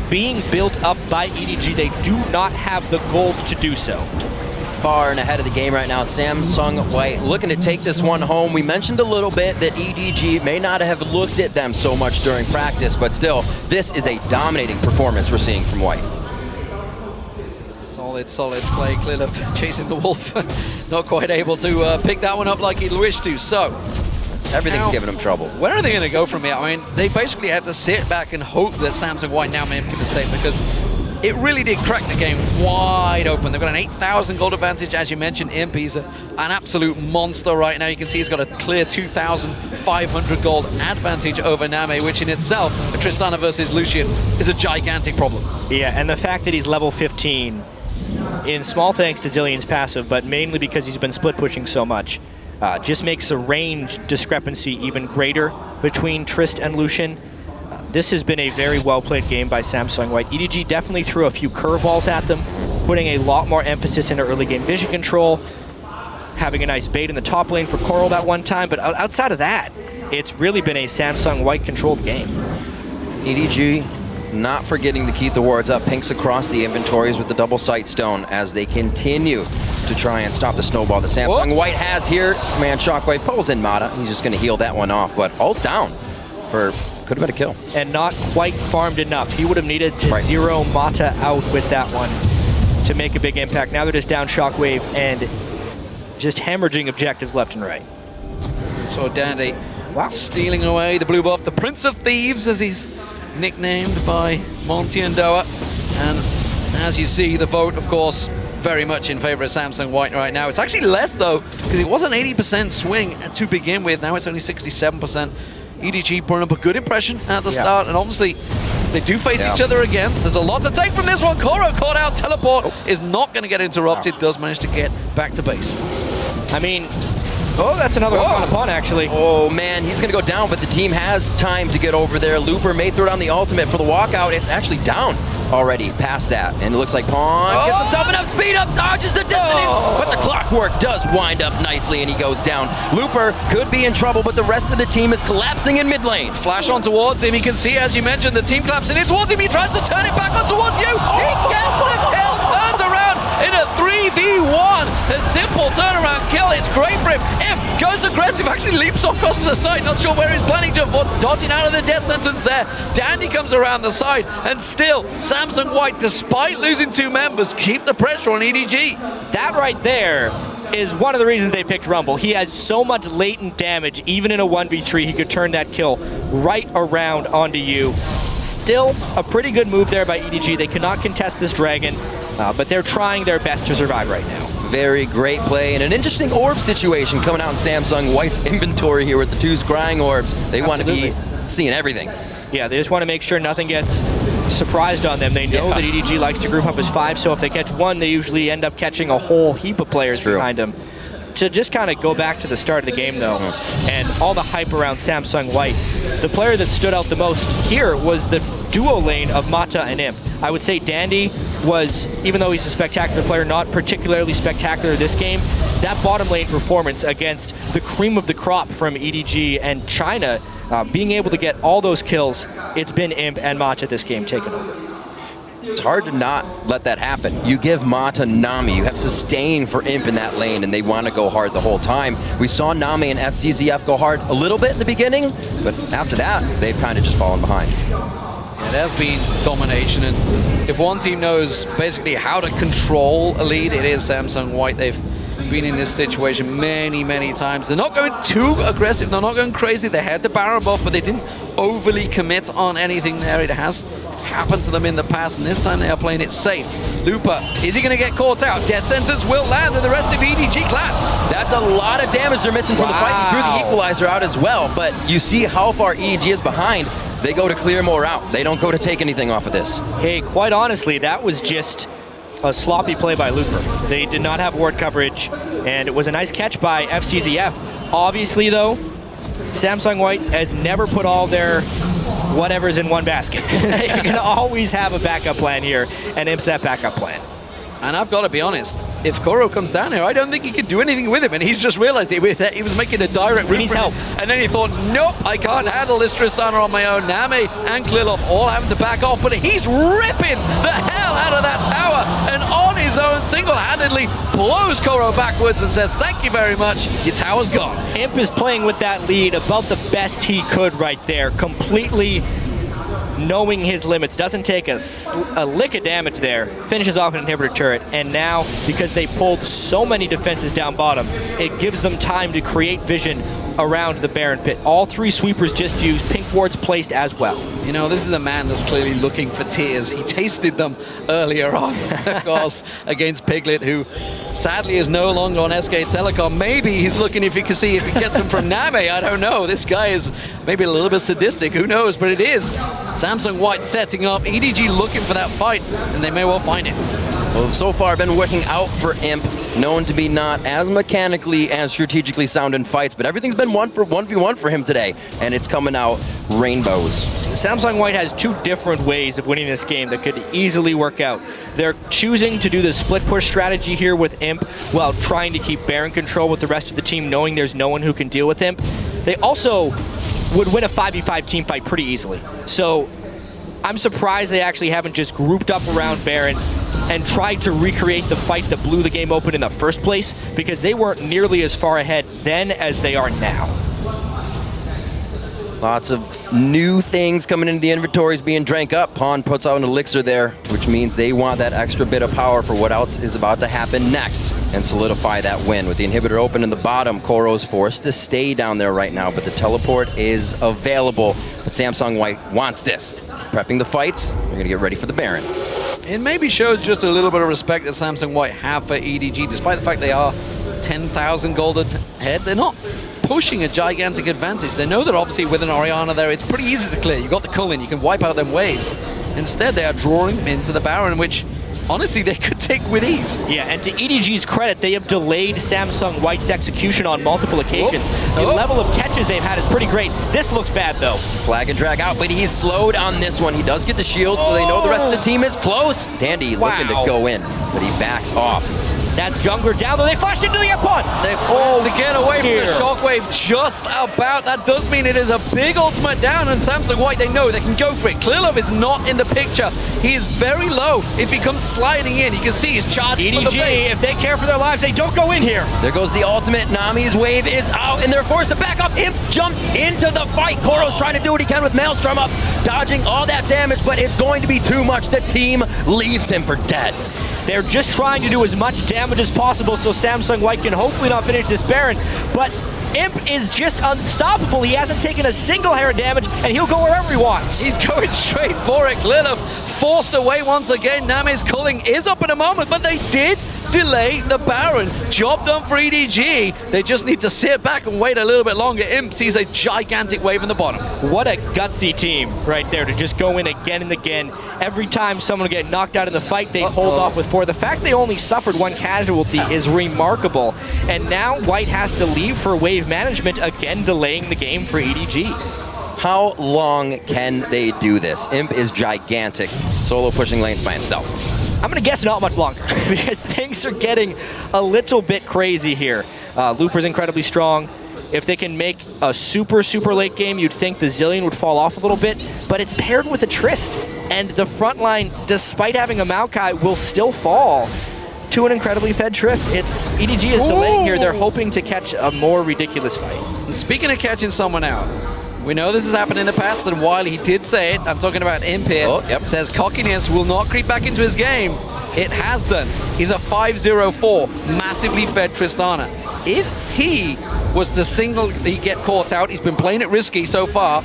being built up by EDG. They do not have the gold to do so. Far and ahead of the game right now. Samsung White looking to take this one home. We mentioned a little bit that EDG may not have looked at them so much during practice, but still, this is a dominating performance we're seeing from White. Solid play. ClearLove chasing the wolf. Not quite able to pick that one up like he'd wish to. So, everything's giving them trouble. Where are they going to go from here? I mean, they basically had to sit back and hope that Samsung White now may make a mistake, because it really did crack the game wide open. They've got an 8,000 gold advantage, as you mentioned. Imp, he's an absolute monster right now. You can see he's got a clear 2,500 gold advantage over NaMei, which in itself, a Tristana versus Lucian, is a gigantic problem. Yeah, and the fact that he's level 15, in small thanks to Zilean's passive, but mainly because he's been split pushing so much, just makes the range discrepancy even greater between Trist and Lucian. This has been a very well-played game by Samsung White. EDG definitely threw a few curveballs at them, putting a lot more emphasis into early game vision control, having a nice bait in the top lane for Coral that one time, but outside of that, it's really been a Samsung White controlled game. EDG not forgetting to keep the wards up. Pinks across the inventories with the double sight stone as they continue to try and stop the snowball that Samsung White has here. Man, Shockwave pulls in Mata. He's just going to heal that one off, but ult down for... could have been a kill. And not quite farmed enough. He would have needed to zero Mata out with that one to make a big impact. Now they're just down Shockwave and just hemorrhaging objectives left and right. So Dandy stealing away the blue buff, the Prince of Thieves, as he's nicknamed by Monty and Doa. And as you see, the vote, of course, very much in favor of Samsung White right now. It's actually less, though, because it was an 80% swing to begin with. Now it's only 67%. EDG putting up a good impression at the start, and obviously they do face each other again. There's a lot to take from this one. Koro caught out, teleport is not going to get interrupted, does manage to get back to base. I mean, that's another one on a pawn, actually. Oh man, he's going to go down, but the team has time to get over there. Looper may throw down the ultimate for the walkout. It's actually down already past that, and it looks like Pawn gets himself enough speed up, dodges the distance, but the clockwork does wind up nicely, and he goes down. Looper could be in trouble, but the rest of the team is collapsing in mid lane. Flash on towards him. He can see, as you mentioned, the team collapsing in towards him. He tries to turn it back on towards you. He gets the kill, turns around in a 3v1. A simple turnaround kill. It's great for him. Imp goes aggressive, actually leaps across to the side. Not sure where he's planning to avoid, dodging out of the death sentence there. Dandy comes around the side, and still Samsung White, despite losing 2 members, keep the pressure on EDG. That right there is one of the reasons they picked Rumble. He has so much latent damage. Even in a 1v3, he could turn that kill right around onto you. Still a pretty good move there by EDG. They cannot contest this dragon, but they're trying their best to survive right now. Very great play, and an interesting orb situation coming out in Samsung White's inventory here with the 2 scrying orbs. They want to be seeing everything. Yeah, they just want to make sure nothing gets surprised on them. They know that EDG likes to group up as 5, so if they catch one, they usually end up catching a whole heap of players behind them. To just kind of go back to the start of the game, though, and all the hype around Samsung White, the player that stood out the most here was the duo lane of Mata and Imp. I would say Dandy was, even though he's a spectacular player, not particularly spectacular this game. That bottom lane performance against the cream of the crop from EDG and China, being able to get all those kills, it's been Imp and Mata this game taken over. It's hard to not let that happen. You give Mata Nami, you have sustain for Imp in that lane, and they want to go hard the whole time. We saw Nami and FZZF go hard a little bit in the beginning, but after that, they've kind of just fallen behind. Yeah, there's been domination, and if one team knows basically how to control a lead, it is Samsung White. They've been in this situation many, many times. They're not going too aggressive, they're not going crazy. They had the Baron buff, but they didn't overly commit on anything there. It has happened to them in the past, and this time they are playing it safe. Looper, is he going to get caught out? Death sentence will land, and the rest of EDG collapse. That's a lot of damage they're missing from the fight. He threw the equalizer out as well, but you see how far EDG is behind. They go to clear more out. They don't go to take anything off of this. Hey, quite honestly, that was just a sloppy play by Looper. They did not have ward coverage, and it was a nice catch by FZZF. Obviously, though, Samsung White has never put all their whatever's in one basket. You're going to always have a backup plan here, and Imp's that backup plan. And I've got to be honest, if Koro comes down here, I don't think he can do anything with him. And he's just realized he was making a direct route. He needs help. And then he thought, nope, I can't handle this Tristana on my own. NaMei and ClearLove all having to back off, but he's ripping the hell out of that tower. And on his own, single-handedly blows Koro backwards and says, thank you very much, your tower's gone. Imp is playing with that lead about the best he could right there, completely knowing his limits, doesn't take a lick of damage there, finishes off an inhibitor turret, and now, because they pulled so many defenses down bottom, it gives them time to create vision around the Baron pit. All three sweepers just used, pink wards placed as well. You know, this is a man that's clearly looking for tears. He tasted them earlier on, of course, against Piglet, who sadly is no longer on SK Telecom. Maybe he's looking if he can see if he gets them from NaMei. I don't know. This guy is maybe a little bit sadistic. Who knows? But it is Samsung White setting up, EDG looking for that fight, and they may well find it. Well, so far been working out for Imp, known to be not as mechanically and strategically sound in fights, but everything's been 1v1 for him today, and it's coming out rainbows. Samsung White has two different ways of winning this game that could easily work out. They're choosing to do the split push strategy here with Imp while trying to keep Baron control with the rest of the team, knowing there's no one who can deal with Imp. They also would win a 5v5 team fight pretty easily. So I'm surprised they actually haven't just grouped up around Baron and tried to recreate the fight that blew the game open in the first place, because they weren't nearly as far ahead then as they are now. Lots of new things coming into the inventories being drank up. Pawn puts out an elixir there, which means they want that extra bit of power for what else is about to happen next and solidify that win. With the inhibitor open in the bottom, Koro's forced to stay down there right now, but the teleport is available. But Samsung White wants this. Prepping the fights, they're gonna get ready for the Baron. It maybe shows just a little bit of respect that Samsung White have for EDG, despite the fact they are 10,000 gold ahead. They're not pushing a gigantic advantage. They know that obviously with an Orianna there, it's pretty easy to clear. You got the Cullen, you can wipe out them waves. Instead, they are drawing into the Baron, which honestly they could take with ease. Yeah, and to EDG's credit, they have delayed Samsung White's execution on multiple occasions. The level of catches they've had is pretty great. This looks bad though. Flag and drag out, but he's slowed on this one. He does get the shield, so they know the rest of the team is close. Dandy looking to go in, but he backs off. That's Jungler down, though they flashed into the F1. They to get away from the shockwave just about. That does mean it is a big ultimate down, and Samsung White, they know they can go for it. ClearLove is not in the picture. He is very low. If he comes sliding in, you can see he's charging for the bait. If they care for their lives, they don't go in here. There goes the ultimate. Nami's wave is out, and they're forced to back up. Imp jumps into the fight. Koro's trying to do what he can with Maelstrom up, dodging all that damage, but it's going to be too much. The team leaves him for dead. They're just trying to do as much damage as possible so Samsung White can hopefully not finish this Baron, but Imp is just unstoppable. He hasn't taken a single hair of damage, and he'll go wherever he wants. He's going straight for it. ClearLove forced away once again. NaMei's culling is up in a moment, but they did delay the Baron. Job done for EDG. They just need to sit back and wait a little bit longer. Imp sees a gigantic wave in the bottom. What a gutsy team right there to just go in again and again. Every time someone would get knocked out in the fight, they hold off with 4. The fact they only suffered 1 casualty is remarkable. And now White has to leave for wave management, again delaying the game for EDG. How long can they do this? Imp is gigantic, solo pushing lanes by himself. I'm going to guess not much longer because things are getting a little bit crazy here. Looper's incredibly strong. If they can make a super late game, you'd think the Zilean would fall off a little bit, but it's paired with a Trist. And the front line, despite having a Maokai, will still fall to an incredibly fed Trist. EDG is delaying here. They're hoping to catch a more ridiculous fight. And speaking of catching someone out, we know this has happened in the past, and while he did say it, I'm talking about Imp here, says cockiness will not creep back into his game. It has done. He's a 5-0-4, massively fed Tristana. If he was to singly get caught out, he's been playing it risky so far,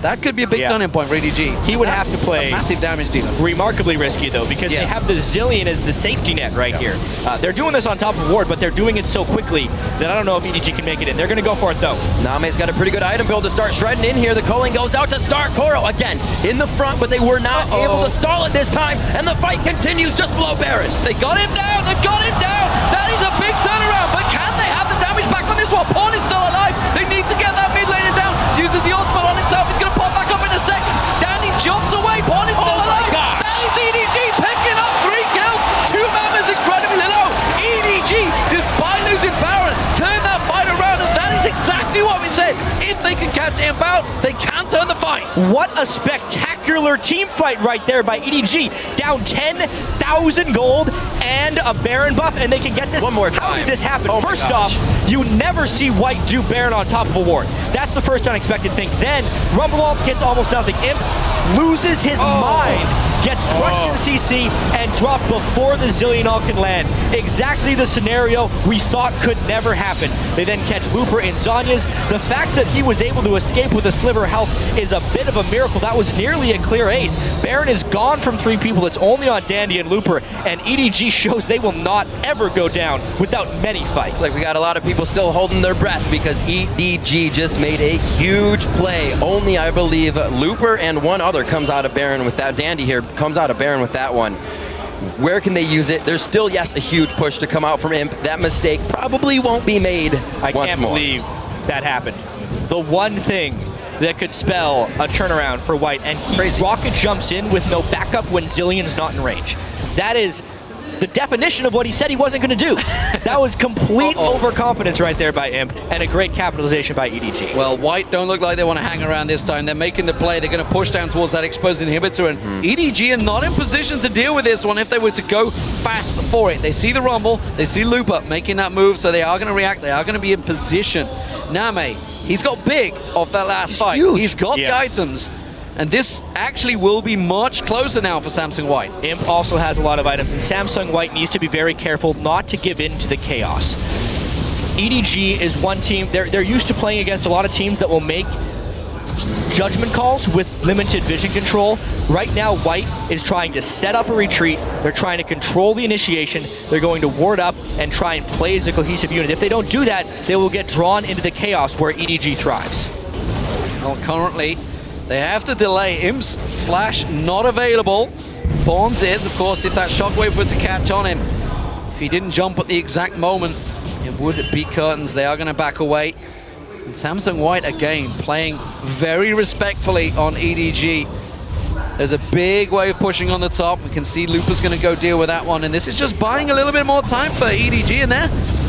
That could be a big turning point for EDG. He would have to play a massive damage dealer. Remarkably risky, though, because they have the Zilean as the safety net right here. They're doing this on top of Ward, but they're doing it so quickly that I don't know if EDG can make it in. They're going to go for it, though. NaMei's got a pretty good item build to start shredding in here. The culling goes out to start. Koro, again, in the front, but they were not able to stall it this time, and the fight continues just below Baron. They got him down! They got him down! That is a big turnaround, but can they have the damage back on this one? Pawn is still alive. They need to get that mid laner down. Uses the ultimate on himself. He's going to pop back up in a second. Danny jumps away. Pawn is still alive. That is EDG picking up 3 kills. 2 members incredibly low. EDG, despite losing Baron, turned that fight around, and that is exactly what we said. If they can catch him out, they can turn the fight. What a spectacular team fight right there by EDG. Down 10,000 gold and a Baron buff, and they can get this. One more time. How did this happen? Oh First off, you never see White do Baron on top of a ward. That's the first unexpected thing. Then, Rumblewall gets almost nothing. Imp loses his mind, gets crushed in CC, and dropped before the Zilean all can land. Exactly the scenario we thought could never happen. They then catch Looper in Zhonya's. The fact that he was able to escape with a sliver of health is a bit of a miracle. That was nearly a clear ace. Baron is gone from 3 people. It's only on Dandy and Looper, and EDG shows they will not ever go down without many fights. It's like we got a lot of people still holding their breath because EDG just made a huge play. Only, I believe, Looper and one other comes out of Baron with that. Dandy here comes out of Baron with that one. Where can they use it? There's still, yes, a huge push to come out from Imp. That mistake probably won't be made once more. I can't believe that happened. The one thing that could spell a turnaround for White, and he rocket jumps in with no backup when Zilean's not in range. That is the definition of what he said he wasn't going to do. That was complete overconfidence right there by Imp, and a great capitalization by EDG. Well, White don't look like they want to hang around this time. They're making the play. They're going to push down towards that exposed inhibitor, and EDG are not in position to deal with this one if they were to go fast for it. They see the Rumble, they see Looper making that move, so they are going to react. They are going to be in position. NaMei, he's got big off that last fight. Huge. He's got the items. And this actually will be much closer now for Samsung White. Imp also has a lot of items, and Samsung White needs to be very careful not to give in to the chaos. EDG is one team, they're used to playing against a lot of teams that will make judgment calls with limited vision control. Right now, White is trying to set up a retreat. They're trying to control the initiation. They're going to ward up and try and play as a cohesive unit. If they don't do that, they will get drawn into the chaos where EDG thrives. Well, currently, they have to delay. Imp's flash not available. Pawns is, of course, if that shockwave were to catch on him. If he didn't jump at the exact moment, it would be curtains. They are going to back away. And Samsung White, again, playing very respectfully on EDG. There's a big wave pushing on the top. We can see Looper's going to go deal with that one. And this is just buying a little bit more time for EDG, and they're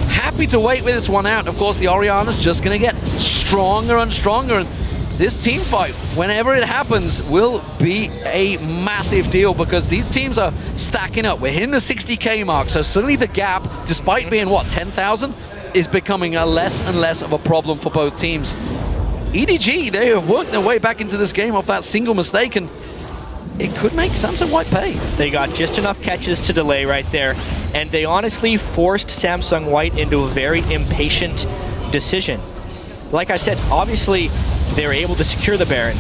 happy to wait with this one out. Of course, the Orianna's just going to get stronger and stronger. And this team fight, whenever it happens, will be a massive deal because these teams are stacking up. We're hitting the 60K mark, so suddenly the gap, despite being, what, 10,000, is becoming a less and less of a problem for both teams. EDG, they have worked their way back into this game off that single mistake, and it could make Samsung White pay. They got just enough catches to delay right there, and they honestly forced Samsung White into a very impatient decision. Like I said, obviously, they were able to secure the Baron,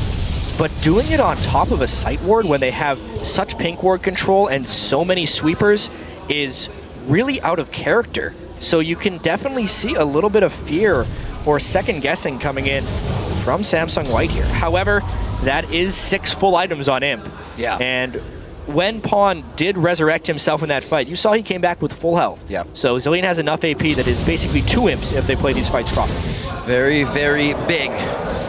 but doing it on top of a site ward when they have such pink ward control and so many sweepers is really out of character. So you can definitely see a little bit of fear or second guessing coming in from Samsung White here. However, that is 6 full items on Imp. Yeah. And when Pawn did resurrect himself in that fight, you saw he came back with full health. Yeah. So Zilean has enough AP that is basically 2 Imps if they play these fights properly. Very, very big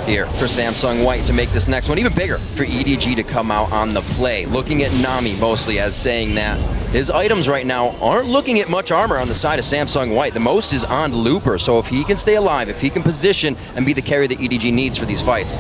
here for Samsung White to make this next one even bigger for EDG to come out on the play. Looking at Nami mostly as saying that his items right now aren't looking at much armor on the side of Samsung White. The most is on Looper, so if he can stay alive, if he can position and be the carry that EDG needs for these fights,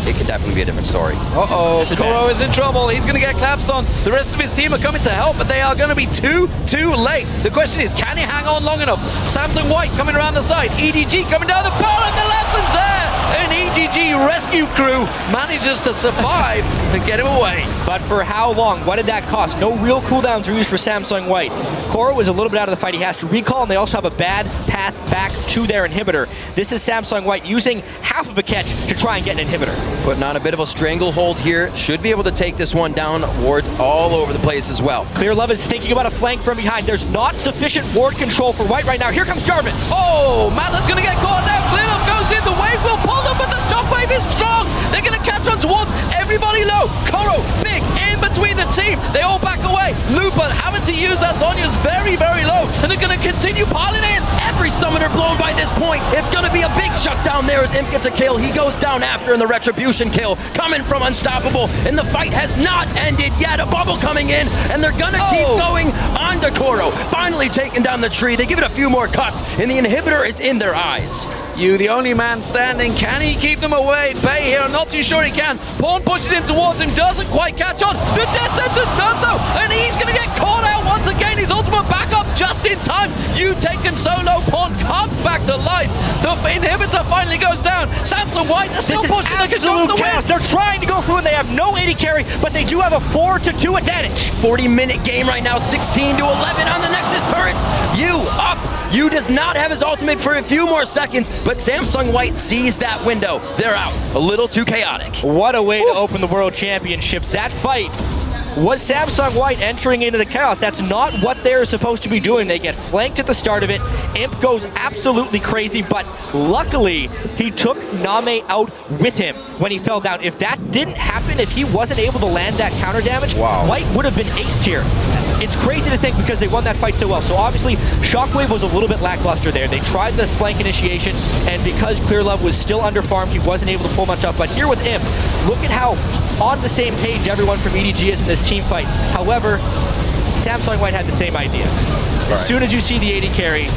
it could definitely be a different story. Koro is in trouble. He's going to get collapsed on. The rest of his team are coming to help, but they are going to be too late. The question is, can he hang on long enough? Samsung White coming around the side. EDG coming down the bottom. The left one's there. An EDG rescue crew manages to survive and get him away. But for how long? What did that cost? No real cooldowns were used for Samsung White. Koro is a little bit out of the fight. He has to recall, and they also have a bad path back to their inhibitor. This is Samsung White using half of a catch to try and get an inhibitor. Putting on a bit of a stranglehold here. Should be able to take this one down. Wards all over the place as well. ClearLove is thinking about a flank from behind. There's not sufficient ward control for White right now. Here comes Jarvan. Oh, Matla's going to get caught now. ClearLove goes in. The wave will pull them, but the shockwave is strong. They're going to catch on towards everybody low. Koro, big, in between the team. They all back away. Looper having to use that. Zonya's very, very low, and they're going to continue piling in. Every summoner blown by this point. It's going to be a big shutdown there as Imp gets a kill. He goes down after in the retribution kill, coming from Unstoppable, and the fight has not ended yet. A bubble coming in, and they're going to keep going on to Koro. Finally taking down the tree. They give it a few more cuts, and the inhibitor is in their eyes. You, the only man standing. Can he keep them away? Bay here, I'm not too sure he can. Pawn pushes in towards him, doesn't quite catch on. The death sentence does though, and he's going to get caught out once again. His ultimate backup just in time. You taken solo, Pawn comes back to life. The inhibitor finally goes down. Samsung White, they're still pushing. They can go for the win. They're trying to go through, and they have no AD carry, but they do have a 4-2 advantage. 40-minute game right now, 16-11 on the Nexus turrets. You up. You does not have his ultimate for a few more seconds, but Samsung White sees that window. They're out. A little too chaotic. What a way to open the World Championships. That fight was Samsung White entering into the chaos. That's not what they're supposed to be doing. They get flanked at the start of it. Imp goes absolutely crazy, but luckily he took NaMei out with him when he fell down. If that didn't happen, if he wasn't able to land that counter damage, White would have been aced here. It's crazy to think because they won that fight so well. So obviously, Shockwave was a little bit lackluster there. They tried the flank initiation, and because ClearLove was still underfarmed, he wasn't able to pull much up. But here with Imp, look at how on the same page everyone from EDG is in this team fight. However, Samsung White had the same idea. As soon as you see the AD carry,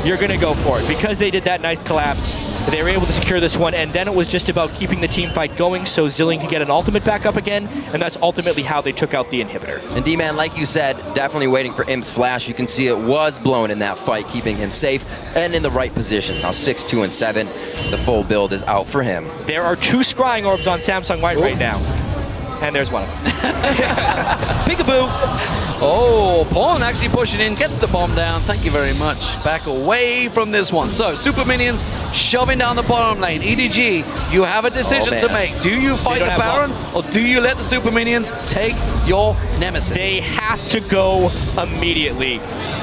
you're going to go for it. Because they did that nice collapse, they were able to secure this one, and then it was just about keeping the team fight going so Zilean could get an ultimate back up again, and that's ultimately how they took out the inhibitor. And D-Man, like you said, definitely waiting for Imp's flash. You can see it was blown in that fight, keeping him safe and in the right positions. Now 6, 2, and 7, the full build is out for him. There are 2 scrying orbs on Samsung White right now. And there's one of them. Peekaboo. Oh, Pawn actually pushing in, gets the bomb down. Thank you very much. Back away from this one. So, Super Minions shoving down the bottom lane. EDG, you have a decision to make. Do you fight the Baron, or do you let the Super Minions take your nemesis? They have to go immediately.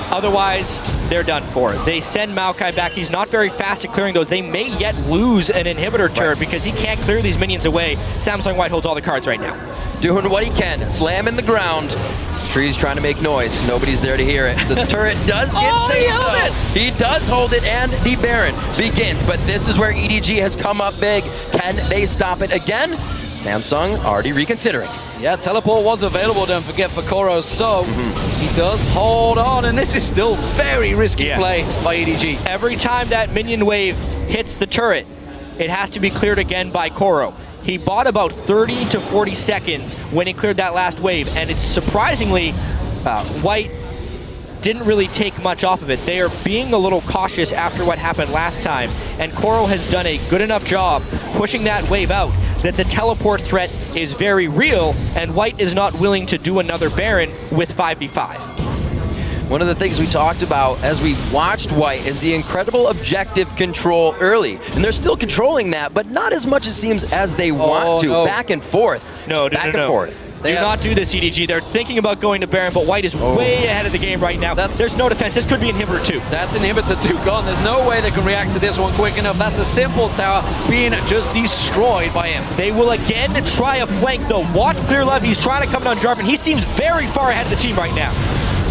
Otherwise, they're done for. They send Maokai back. He's not very fast at clearing those. They may yet lose an inhibitor turret because he can't clear these minions away. Samsung White holds all the cards right now. Doing what he can, slamming the ground. Tree's trying to make noise. Nobody's there to hear it. The turret does get saved. He does hold it, and the Baron begins. But this is where EDG has come up big. Can they stop it again? Samsung already reconsidering. Yeah, teleport was available, don't forget, for Koro, so he does hold on, and this is still very risky play by EDG. Every time that minion wave hits the turret, it has to be cleared again by Koro. He bought about 30 to 40 seconds when he cleared that last wave, and it's surprisingly, White didn't really take much off of it. They are being a little cautious after what happened last time, and Koro has done a good enough job pushing that wave out that the teleport threat is very real, and White is not willing to do another Baron with 5v5. One of the things we talked about as we watched White is the incredible objective control early. And they're still controlling that, but not as much, it seems, as they want to. Back and forth. Back and forth. Do not do this, EDG. They're thinking about going to Baron, but White is way ahead of the game right now. There's no defense. This could be Inhibitor 2. That's Inhibitor 2 gone. There's no way they can react to this one quick enough. That's a simple tower being just destroyed by him. They will again try a flank, though. Watch ClearLove. He's trying to come down Jarvan. He seems very far ahead of the team right now.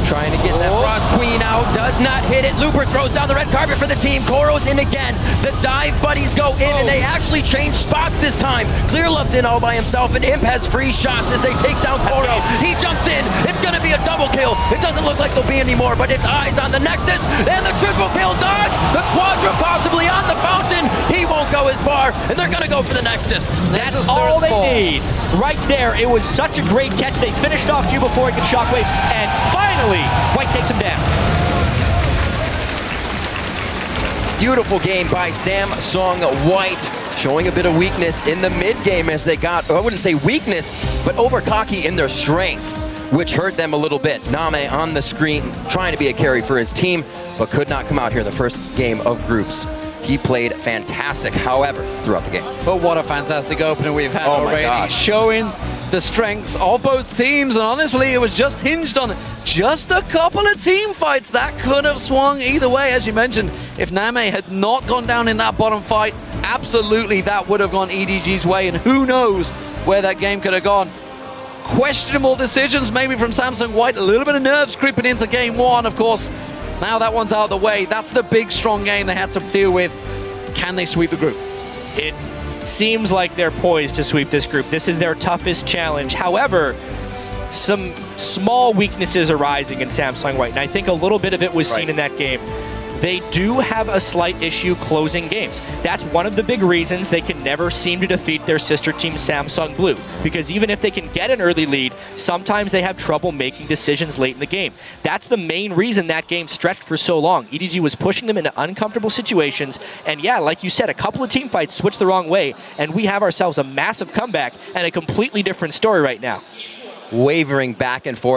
Trying to get that Frost Queen out, does not hit it. Looper throws down the red carpet for the team. Koro's in again. The dive buddies go in, and they actually change spots this time. ClearLove's in all by himself, and Imp has free shots as they take down Koro. He jumps in. It's going to be a double kill. It doesn't look like there'll be any more, but it's eyes on the Nexus, and the triple kill dodge. The Quadra possibly on the fountain. He won't go as far, and they're going to go for the Nexus. That's all they need. Right there. It was such a great catch. They finished off you before he could shockwave, and finally, White takes him down. Beautiful game by Samsung White. showing a bit of weakness in the mid game as they got, I wouldn't say weakness, but over cocky in their strength, which hurt them a little bit. NaMei on the screen, trying to be a carry for his team, but could not come out here in the first game of groups. He played fantastic, however, throughout the game. But what a fantastic opener we've had already, showing the strengths of both teams, and honestly, it was just hinged on just a couple of team fights that could have swung either way. As you mentioned, if NaMei had not gone down in that bottom fight, absolutely that would have gone EDG's way, and who knows where that game could have gone. Questionable decisions maybe from Samsung White, a little bit of nerves creeping into game one, of course. Now that one's out of the way, that's the big, strong game they had to deal with. Can they sweep the group? It seems like they're poised to sweep this group. This is their toughest challenge. However, some small weaknesses are rising in Samsung White, and I think a little bit of it was seen in that game. They do have a slight issue closing games. That's one of the big reasons they can never seem to defeat their sister team Samsung Blue, because even if they can get an early lead, sometimes they have trouble making decisions late in the game. That's the main reason that game stretched for so long. EDG was pushing them into uncomfortable situations, and yeah, like you said, a couple of team fights switched the wrong way, and we have ourselves a massive comeback and a completely different story right now. Wavering back and forth.